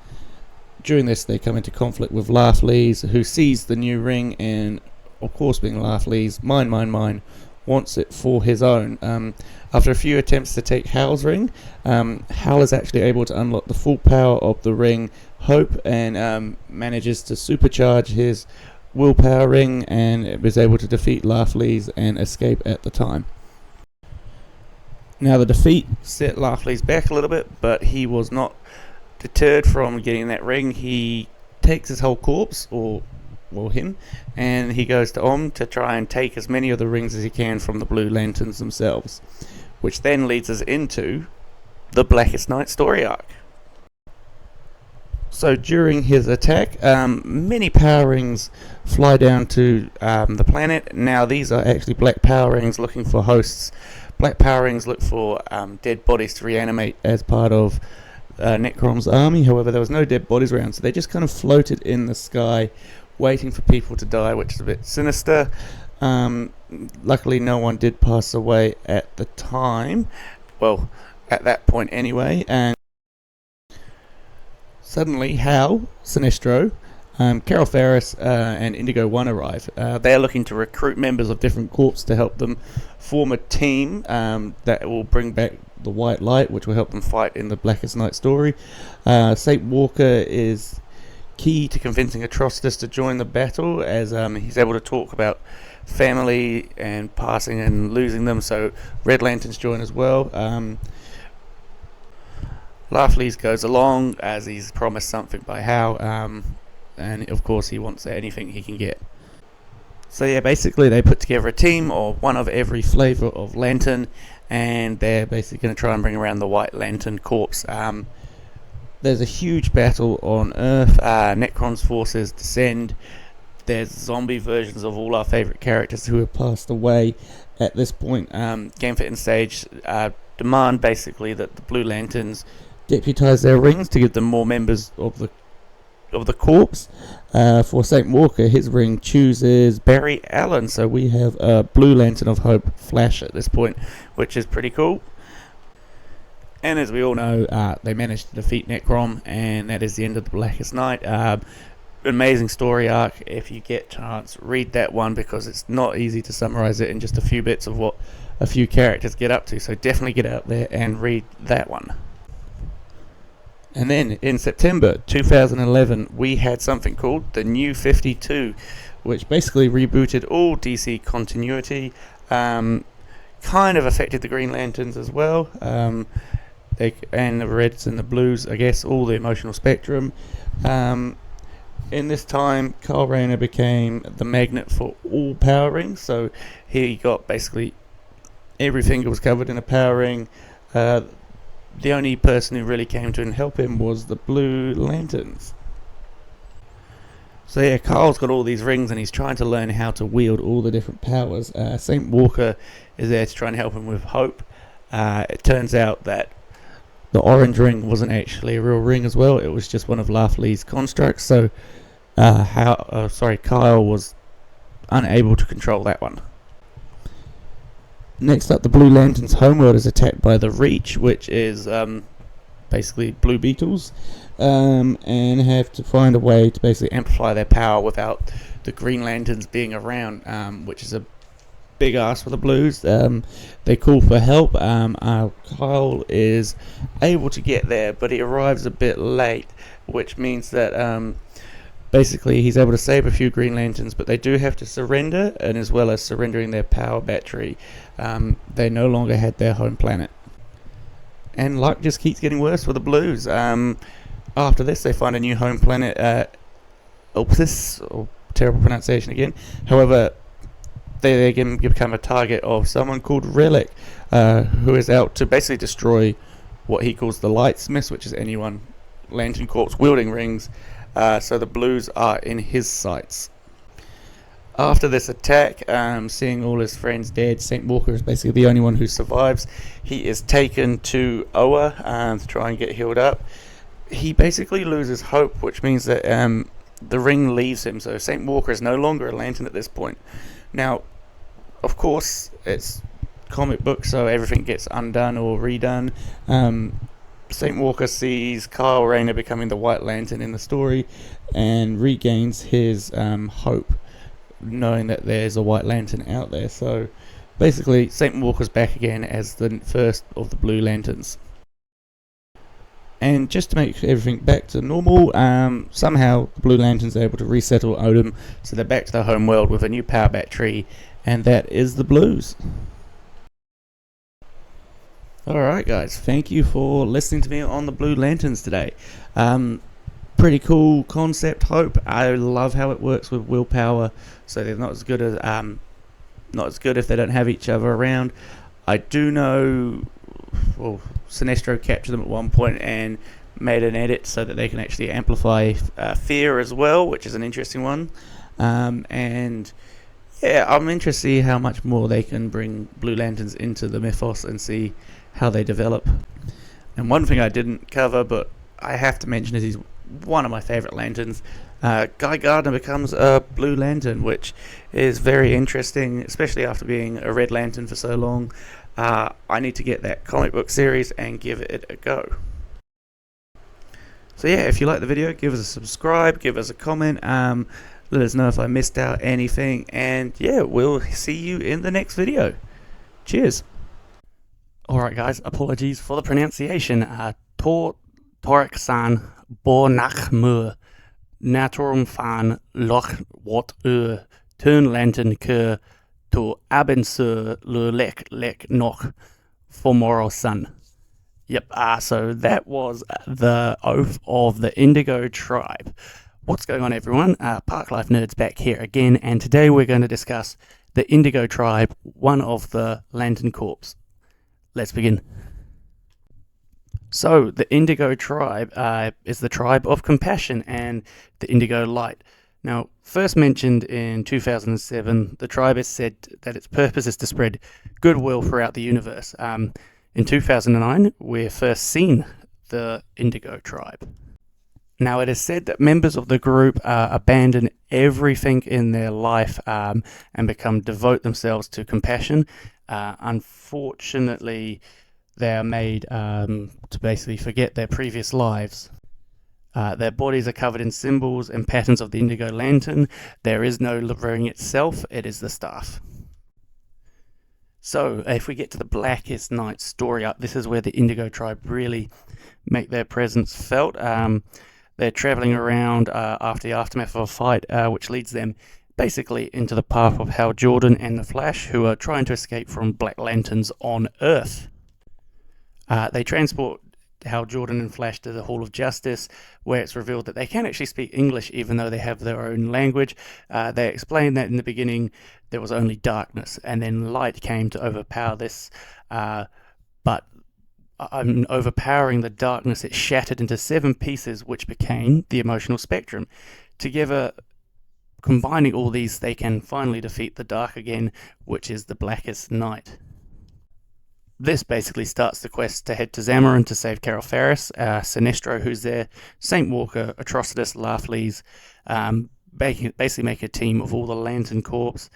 during this they come into conflict with Laughley's, who sees the new ring, and of course, being Laughley's, mine, wants it for his own. After a few attempts to take Hal's ring, Hal is actually able to unlock the full power of the ring Hope, and manages to supercharge his willpower ring, and was able to defeat Laughley's and escape at the time. Now, the defeat set Laughley's back a little bit, but he was not deterred from getting that ring. He takes his whole corpse, or him, and he goes to Om to try and take as many of the rings as he can from the Blue Lanterns themselves, which then leads us into the Blackest Night story arc. So during his attack, many power rings fly down to the planet. Now these are actually black power rings looking for hosts. Black power rings look for dead bodies to reanimate as part of Necrom's army. However, there was no dead bodies around, so they just kind of floated in the sky waiting for people to die, which is a bit sinister. Luckily no one did pass away at the time, well, at that point anyway, and suddenly Hal, Sinestro, Carol Ferris and Indigo 1 arrive. They are looking to recruit members of different corps to help them form a team that will bring back the White Light, which will help them fight in the Blackest Night story. Saint Walker is key to convincing Atrocitus to join the battle, as he's able to talk about family and passing and losing them, so Red Lanterns join as well. Laughley's goes along as he's promised something by Hal, and of course he wants anything he can get. So yeah, basically they put together a team of one of every flavour of lantern, and they're basically going to try and bring around the White Lantern Corps. There's a huge battle on Earth. Necron's forces descend. There's zombie versions of all our favourite characters who have passed away at this point. Gambit and Sage demand basically that the Blue Lanterns deputise their rings to give them more members of the of the corpse. For St. Walker, his ring chooses Barry Allen, so we have a Blue Lantern of Hope Flash at this point, which is pretty cool. And as we all know, they managed to defeat Necrom, and that is the end of the Blackest Night. Amazing story arc. If you get a chance, read that one, because it's not easy to summarize it in just a few bits of what a few characters get up to, so definitely get out there and read that one. And then in September 2011, we had something called the New 52, which basically rebooted all DC continuity, kind of affected the Green Lanterns as well, and the Reds and the Blues, I guess, all the emotional spectrum. In this time, Kyle Rayner became the magnet for all power rings, so he got basically every finger was covered in a power ring. The only person who really came to and help him was the Blue Lanterns. So yeah, Kyle's got all these rings and he's trying to learn how to wield all the different powers. St. Walker is there to try and help him with hope. It turns out that the orange ring wasn't actually a real ring as well. It was just one of Laughley's constructs. So Kyle was unable to control that one. Next up, the Blue Lantern's homeworld is attacked by the Reach, which is basically blue beetles, and have to find a way to basically amplify their power without the Green Lanterns being around, which is a big ask for the Blues. They call for help. Kyle is able to get there, but he arrives a bit late, which means that basically he's able to save a few Green Lanterns, but they do have to surrender, and as well as surrendering their power battery, they no longer had their home planet. And luck just keeps getting worse for the Blues. After this, they find a new home planet, Opsis, or terrible pronunciation again. However, they again become a target of someone called Relic, who is out to basically destroy what he calls the Lightsmiths, which is anyone Lantern Corps wielding rings. So the Blues are in his sights. After this attack, seeing all his friends dead, St. Walker is basically the only one who survives. He is taken to Oa to try and get healed up. He basically loses hope, which means that the ring leaves him, so St. Walker is no longer a Lantern at this point. Now, of course, it's comic book, so everything gets undone or redone. St. Walker sees Kyle Rayner becoming the White Lantern in the story and regains his hope, knowing that there's a White Lantern out there. So basically, St. Walker's back again as the first of the Blue Lanterns. And just to make everything back to normal, somehow the Blue Lanterns are able to resettle Odin, so they're back to their home world with a new power battery, and that is the Blues. Alright guys, thank you for listening to me on the Blue Lanterns today. Pretty cool concept, Hope. I love how it works with willpower, so they're not as good if they don't have each other around. I do know, well, Sinestro captured them at one point and made an edit so that they can actually amplify fear as well, which is an interesting one. And yeah, I'm interested to see how much more they can bring Blue Lanterns into the mythos and see how they develop. And one thing I didn't cover, but I have to mention, is he's one of my favourite Lanterns. Guy Gardner becomes a Blue Lantern, which is very interesting, especially after being a Red Lantern for so long. I need to get that comic book series and give it a go. So yeah, if you like the video, give us a subscribe, give us a comment, let us know if I missed out anything, and yeah, we'll see you in the next video. Cheers. Alright guys, apologies for the pronunciation. Torek-san Bornach-mur Naturum fan loch wat turn lantern ke to abensur lek noch formoro sun. Yep, so that was the oath of the Indigo Tribe. What's going on, everyone? Park Life Nerds back here again, and today we're going to discuss the Indigo Tribe, one of the Lantern Corps. Let's begin. So, the Indigo Tribe is the tribe of compassion and the Indigo Light. Now, first mentioned in 2007, the tribe has said that its purpose is to spread goodwill throughout the universe. In 2009, we're first seen the Indigo Tribe. Now, it is said that members of the group abandon everything in their life and devote themselves to compassion. Unfortunately, they are made to basically forget their previous lives. Their bodies are covered in symbols and patterns of the indigo lantern. There is no ring itself, it is the staff. So, if we get to the Blackest Night story arc, this is where the Indigo tribe really make their presence felt. They're travelling around after the aftermath of a fight, which leads them basically into the path of Hal Jordan and the Flash, who are trying to escape from Black Lanterns on Earth. They transport Hal Jordan and Flash to the Hall of Justice, where it's revealed that they can actually speak English even though they have their own language. They explain that in the beginning there was only darkness, and then light came to overpower this, but overpowering the darkness, it shattered into 7 pieces, which became the emotional spectrum. Together, combining all these, they can finally defeat the dark again, which is the Blackest Night. This basically starts the quest to head to Zamarin to save Carol Ferris, Sinestro, who's there, Saint Walker, Atrocitus, Laughley's, basically make a team of all the Lantern Corps,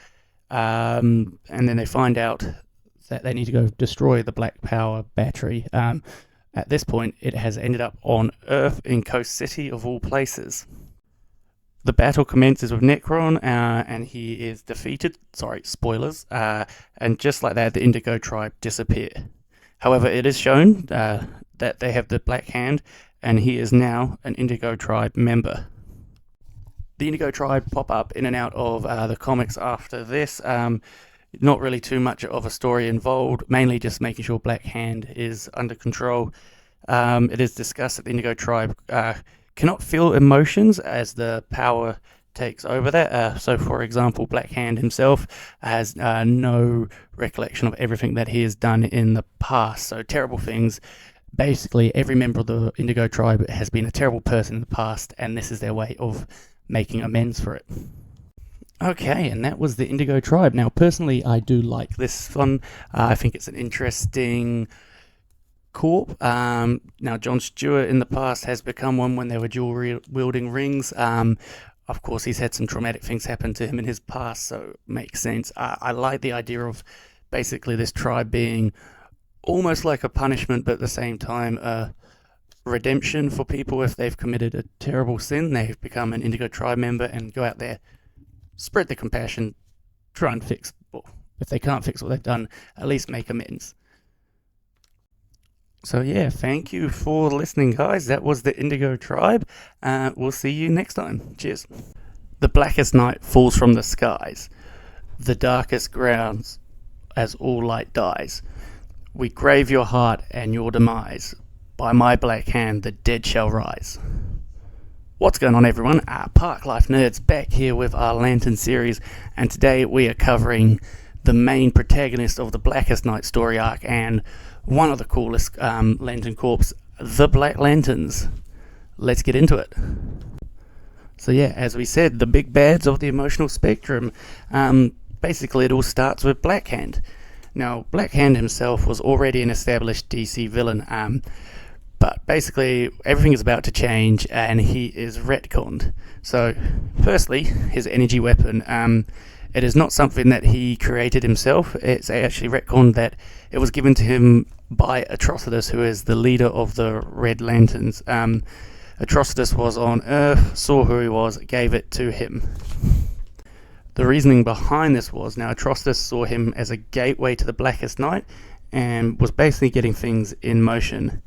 and then they find out that they need to go destroy the Black Power battery. At this point, it has ended up on Earth in Coast City, of all places. The battle commences with Necron, and he is defeated. Sorry, spoilers. And just like that, the Indigo tribe disappear. However, it is shown that they have the Black Hand, and he is now an Indigo tribe member. The Indigo tribe pop up in and out of the comics after this. Not really too much of a story involved, mainly just making sure Black Hand is under control. It is discussed that the Indigo tribe cannot feel emotions as the power takes over that. So, for example, Black Hand himself has no recollection of everything that he has done in the past. So, terrible things. Basically, every member of the Indigo tribe has been a terrible person in the past, and this is their way of making amends for it. Okay, and that was the Indigo tribe. Now, personally, I do like this one. I think it's an interesting corp. Now, John Stewart in the past has become one when they were dual-wielding rings. Of course, he's had some traumatic things happen to him in his past, so it makes sense. I like the idea of basically this tribe being almost like a punishment, but at the same time a redemption for people if they've committed a terrible sin. They've become an Indigo tribe member and go out there, spread the compassion, try and fix, well, if they can't fix what they've done, at least make amends. So yeah, thank you for listening, guys. That was the Indigo tribe. We'll see you next time. Cheers. The blackest night falls from the skies, the darkest grounds, as all light dies. We grave your heart and your demise. By my black hand, the dead shall rise. What's going on, everyone? Park Life Nerds back here with our Lantern series, and today we are covering the main protagonist of the Blackest Night story arc and one of the coolest Lantern Corps, the Black Lanterns. Let's get into it. So yeah, as we said, the big bads of the emotional spectrum. Basically, it all starts with Black Hand. Now, Black Hand himself was already an established DC villain, but basically everything is about to change and he is retconned. So, firstly, his energy weapon. It is not something that he created himself. It's actually retconned that it was given to him by Atrocitus, who is the leader of the Red Lanterns. Atrocitus was on Earth, saw who he was, gave it to him. The reasoning behind this was, now Atrocitus saw him as a gateway to the Blackest Night and was basically getting things in motion.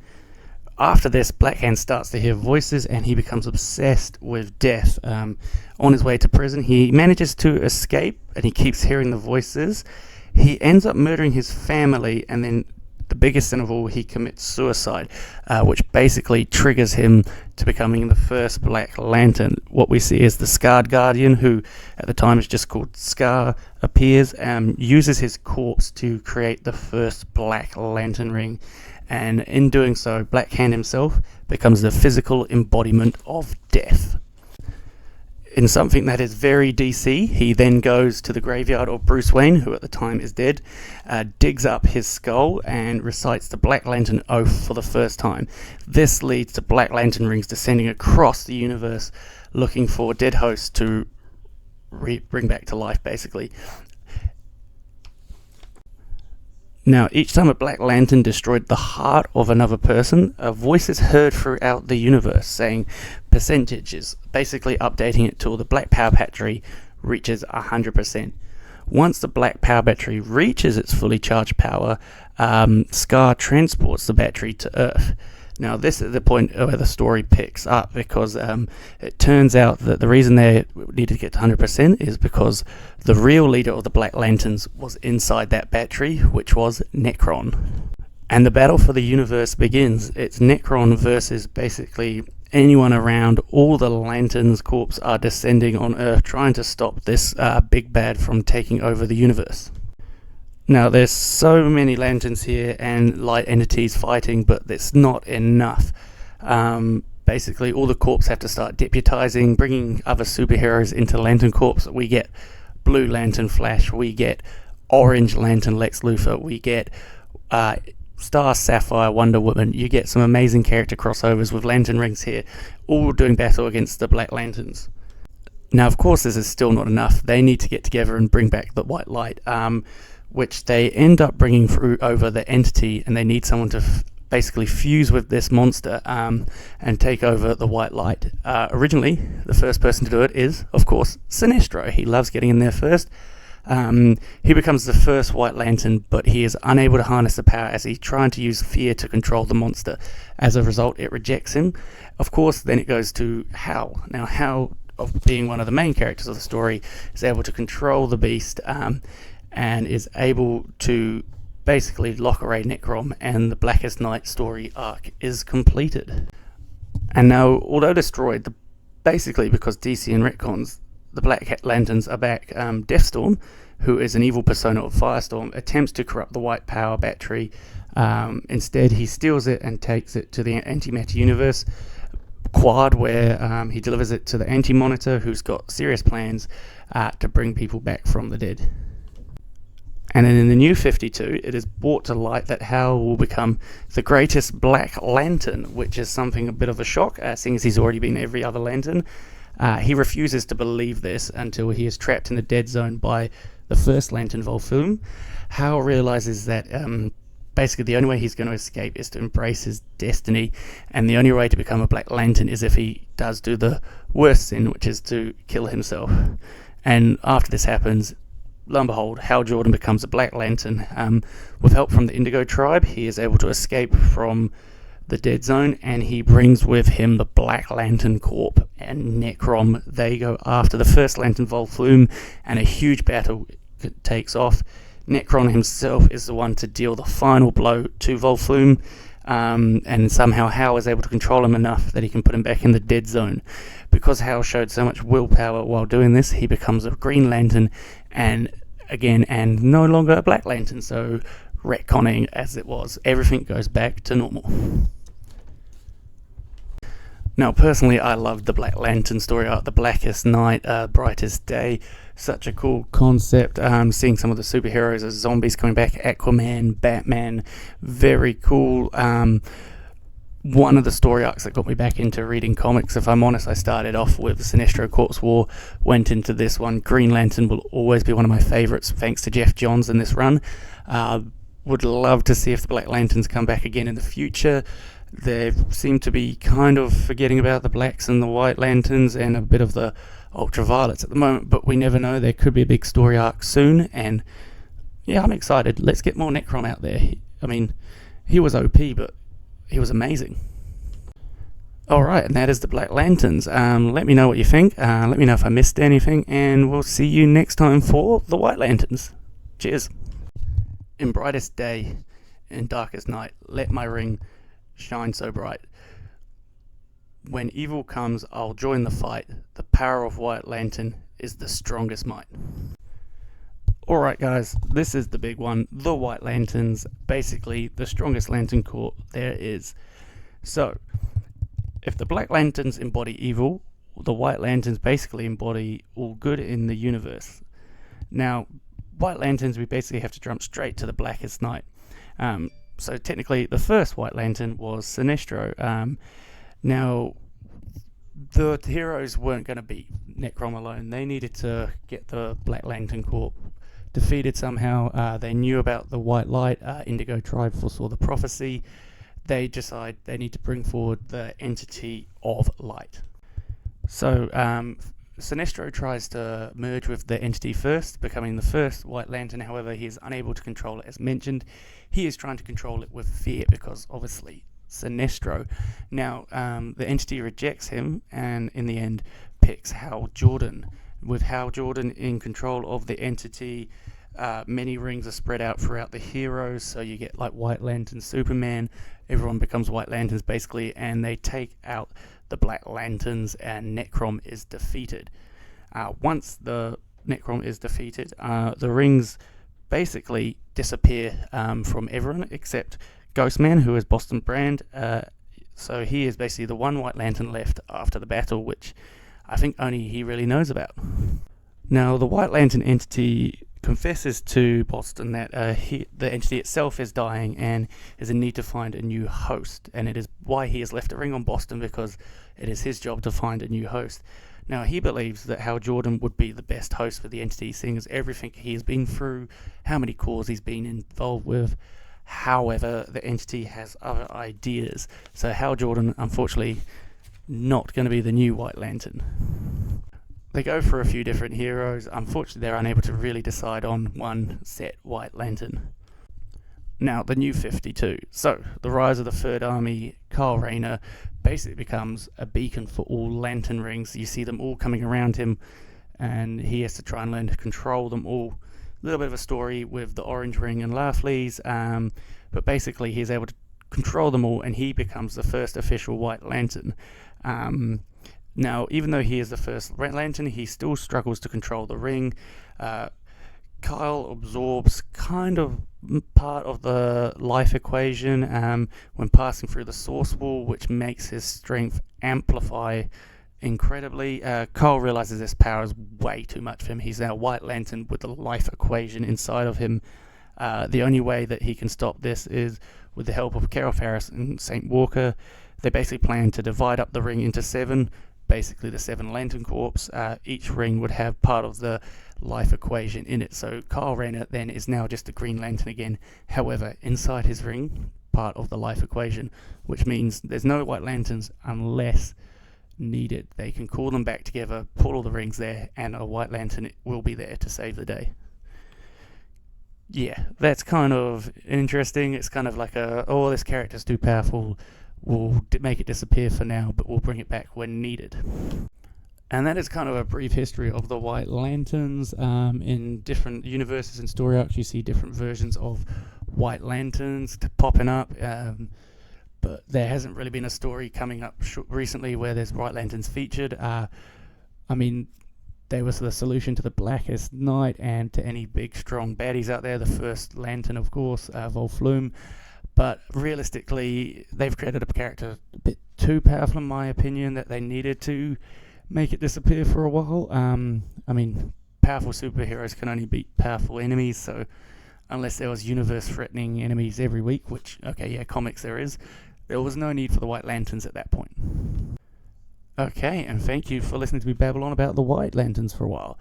After this, Black Hand starts to hear voices and he becomes obsessed with death. On his way to prison, he manages to escape and he keeps hearing the voices. He ends up murdering his family, and then the biggest sin of all, he commits suicide, which basically triggers him to becoming the first Black Lantern. What we see is the Scarred Guardian, who at the time is just called Scar, appears and uses his corpse to create the first Black Lantern ring. And in doing so, Black Hand himself becomes the physical embodiment of death. in something that is very DC, he then goes to the graveyard of Bruce Wayne, who at the time is dead, digs up his skull and recites the Black Lantern Oath for the first time. This leads to Black Lantern rings descending across the universe, looking for dead hosts to bring back to life, basically. Now, each time a Black Lantern destroyed the heart of another person, a voice is heard throughout the universe saying percentages, basically updating it till the Black Power Battery reaches 100%. Once the Black Power Battery reaches its fully charged power, Scar transports the battery to Earth. Now, this is the point where the story picks up, because it turns out that the reason they needed to get to 100% is because the real leader of the Black Lanterns was inside that battery, which was Necron. And the battle for the universe begins. It's Necron versus basically anyone around. All the Lanterns Corps are descending on Earth, trying to stop this big bad from taking over the universe. Now, there's so many lanterns here and light entities fighting, but it's not enough. Basically, all the corps have to start deputizing, bringing other superheroes into Lantern Corps. We get Blue Lantern Flash, we get Orange Lantern Lex Luthor, we get Star Sapphire Wonder Woman. You get some amazing character crossovers with Lantern Rings here, all doing battle against the Black Lanterns. Now, of course, this is still not enough. They need to get together and bring back the white light, which they end up bringing through over the entity, and they need someone to basically fuse with this monster and take over the white light. Originally, the first person to do it is, of course, Sinestro. He loves getting in there first. He becomes the first White Lantern, but he is unable to harness the power as he's trying to use fear to control the monster. As a result, it rejects him. Of course, then it goes to Hal. Now, Hal, of being one of the main characters of the story, is able to control the beast and is able to basically lock array Necrom, and the Blackest Night story arc is completed. And now, although destroyed, basically because DC and retcons, the Black Lanterns are back. Deathstorm, who is an evil persona of Firestorm, attempts to corrupt the White Power Battery. Instead, he steals it and takes it to the Antimatter universe quad, where he delivers it to the Anti-Monitor, who's got serious plans to bring people back from the dead. And then in the new 52, it is brought to light that Hal will become the greatest Black Lantern, which is something a bit of a shock, seeing as he's already been every other Lantern. He refuses to believe this until he is trapped in the dead zone by the first Lantern Volfilm. Hal realizes that basically the only way he's going to escape is to embrace his destiny, and the only way to become a Black Lantern is if he does do the worst sin, which is to kill himself. And after this happens, lo and behold, Hal Jordan becomes a Black Lantern. With help from the Indigo Tribe, he is able to escape from the dead zone, and he brings with him the Black Lantern Corps and Necrom. They go after the first Lantern Volflume, and a huge battle takes off. Necron himself is the one to deal the final blow to Volflume, and somehow Hal is able to control him enough that he can put him back in the dead zone. Because Hal showed so much willpower while doing this, he becomes a Green Lantern, and no longer a Black Lantern. So, retconning as it was, everything goes back to normal. Now, personally, I loved the Black Lantern story arc, The Blackest Night, Brightest Day. Such a cool concept. Seeing some of the superheroes as zombies coming back, Aquaman, Batman, very cool. One of the story arcs that got me back into reading comics, if I'm honest, I started off with Sinestro Corpse War, went into this one. Green Lantern will always be one of my favourites, thanks to Jeff Johns in this run. Would love to see if the Black Lanterns come back again in the future. They seem to be kind of forgetting about the Blacks and the White Lanterns and a bit of the Ultraviolets at the moment, but we never know. There could be a big story arc soon, and yeah, I'm excited. Let's get more Necrom out there. I mean, he was OP, but he was amazing. Alright, and that is the Black Lanterns. Let me know what you think. Let me know if I missed anything, and we'll see you next time for the White Lanterns. Cheers. In brightest day, in darkest night, let my ring shine so bright. When evil comes, I'll join the fight. The power of White Lantern is the strongest might. Alright guys, this is the big one. The White Lanterns, basically the strongest Lantern Corps there is. So, if the Black Lanterns embody evil, the White Lanterns basically embody all good in the universe. Now, White Lanterns, we basically have to jump straight to the Blackest Night. So technically, the first White Lantern was Sinestro. Now, the heroes weren't going to beat Necrom alone. They needed to get the Black Lantern Corps defeated somehow. They knew about the White Light. Indigo Tribe foresaw the prophecy. They decide they need to bring forward the entity of light. So Sinestro tries to merge with the entity first, becoming the first White Lantern. However, he is unable to control it, as mentioned. He is trying to control it with fear because, obviously, Sinestro. Now, the entity rejects him and, in the end, picks Hal Jordan. With Hal Jordan in control of the entity, many rings are spread out throughout the heroes, so you get like White Lantern, Superman. Everyone becomes White Lanterns, basically, and they take out the Black Lanterns, and Necrom is defeated. Once the Necrom is defeated, the rings basically disappear from everyone except Ghostman, who is Boston Brand. So he is basically the one White Lantern left after the battle, which I think only he really knows about. Now, the White Lantern entity confesses to Boston that the entity itself is dying and is in need to find a new host, and it is why he has left a ring on Boston, because it is his job to find a new host. Now, he believes that Hal Jordan would be the best host for the entity, seeing as everything he has been through, how many cores he's been involved with. However, the entity has other ideas, so Hal Jordan, unfortunately, not going to be the new White Lantern. They go for a few different heroes. Unfortunately, they're unable to really decide on one set White Lantern. Now, the New 52. So, the rise of the Third Army, Kyle Rayner basically becomes a beacon for all Lantern rings. You see them all coming around him, and he has to try and learn to control them all. A little bit of a story with the Orange Ring and Laughley's, but basically he's able to control them all, and he becomes the first official White Lantern. Now, even though he is the first Red Lantern, he still struggles to control the ring. Kyle absorbs kind of part of the life equation when passing through the Source Wall, which makes his strength amplify incredibly. Kyle realizes this power is way too much for him. He's now White Lantern with the life equation inside of him. The only way that he can stop this is with the help of Carol Ferris and St. Walker. They basically plan to divide up the ring into 7, basically the 7 Lantern Corps. Each ring would have part of the life equation in it. So Kyle Rayner then is now just a Green Lantern again. However, inside his ring, part of the life equation, which means there's no White Lanterns unless needed. They can call them back together, put all the rings there, and a White Lantern will be there to save the day. Yeah, that's kind of interesting. It's kind of like this character's too powerful. We'll make it disappear for now, but we'll bring it back when needed. And that is kind of a brief history of the White Lanterns. In different universes and story arcs, you see different versions of White Lanterns popping up. But there hasn't really been a story coming up recently where there's White Lanterns featured. They was the solution to the Blackest Night and to any big, strong baddies out there. The first Lantern, of course, Volflume. But realistically, they've created a character a bit too powerful, in my opinion, that they needed to make it disappear for a while. Powerful superheroes can only beat powerful enemies, so unless there was universe-threatening enemies every week, which, comics there is, there was no need for the White Lanterns at that point. Okay, and thank you for listening to me babble on about the White Lanterns for a while.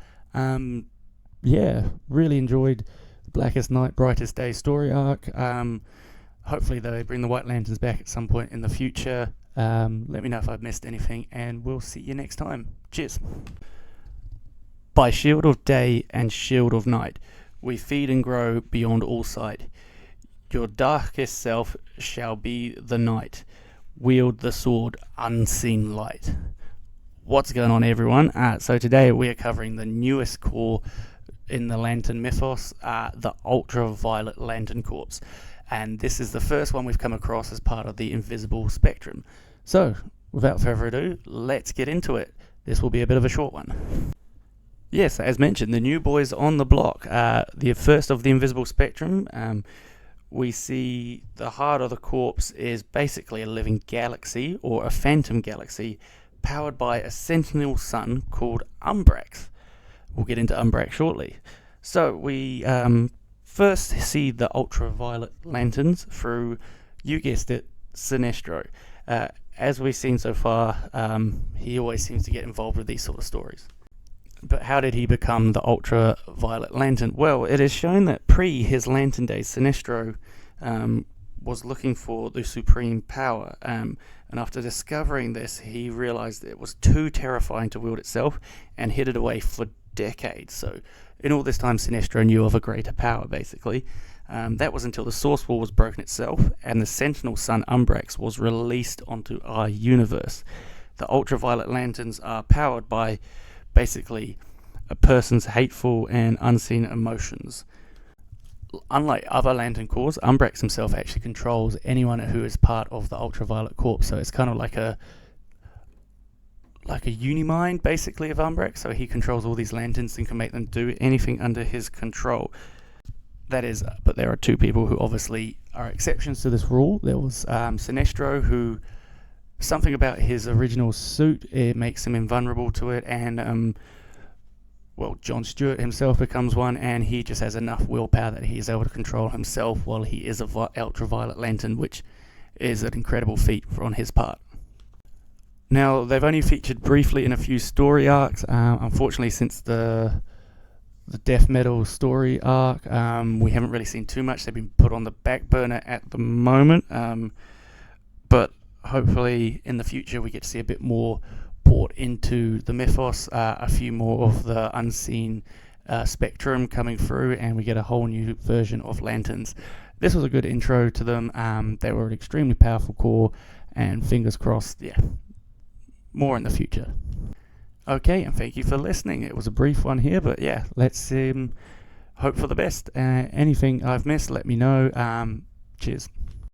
Really enjoyed the Blackest Night, Brightest Day story arc. Hopefully they bring the White Lanterns back at some point in the future. Let me know if I've missed anything, and we'll see you next time. Cheers. By Shield of Day and Shield of Night, we feed and grow beyond all sight. Your darkest self shall be the night. Wield the sword, unseen light. What's going on, everyone? So today we are covering the newest core in the Lantern mythos, the Ultraviolet Lantern Corps. And this is the first one we've come across as part of the Invisible Spectrum. So, without further ado, let's get into it. This will be a bit of a short one. Yes, as mentioned, the new boys on the block. The first of the Invisible Spectrum. We see the heart of the corpse is basically a living galaxy, or a phantom galaxy, powered by a sentinel sun called Umbrax. We'll get into Umbrax shortly. So we first see the ultraviolet lanterns through, you guessed it, Sinestro. As we've seen so far, he always seems to get involved with these sort of stories. But how did he become the ultraviolet lantern? Well, it is shown that pre his lantern days, Sinestro was looking for the supreme power, and after discovering this, he realized it was too terrifying to wield itself and hid it away for decades. So in all this time, Sinestro knew of a greater power, basically. That was until the Source Wall was broken itself and the Sentinel Sun Umbrax was released onto our universe. The ultraviolet lanterns are powered by basically a person's hateful and unseen emotions. Unlike other lantern corps, Umbrax himself actually controls anyone who is part of the ultraviolet corps, so it's kind of like a unimind basically of Umbrax, so he controls all these lanterns and can make them do anything under his control. That is, but there are two people who obviously are exceptions to this rule. There was Sinestro, who something about his original suit, it makes him invulnerable to it, and John Stewart himself becomes one, and he just has enough willpower that he is able to control himself while he is a ultraviolet lantern, which is an incredible feat on his part. Now, they've only featured briefly in a few story arcs. Unfortunately, since the death metal story arc, we haven't really seen too much. They've been put on the back burner at the moment, but hopefully in the future we get to see a bit more brought into the mythos, a few more of the unseen spectrum coming through, and we get a whole new version of lanterns. This was a good intro to them. They were an extremely powerful core, and fingers crossed, more in the future. Okay, and thank you for listening. It was a brief one here, but let's hope for the best. Anything I've missed, let me know. Cheers.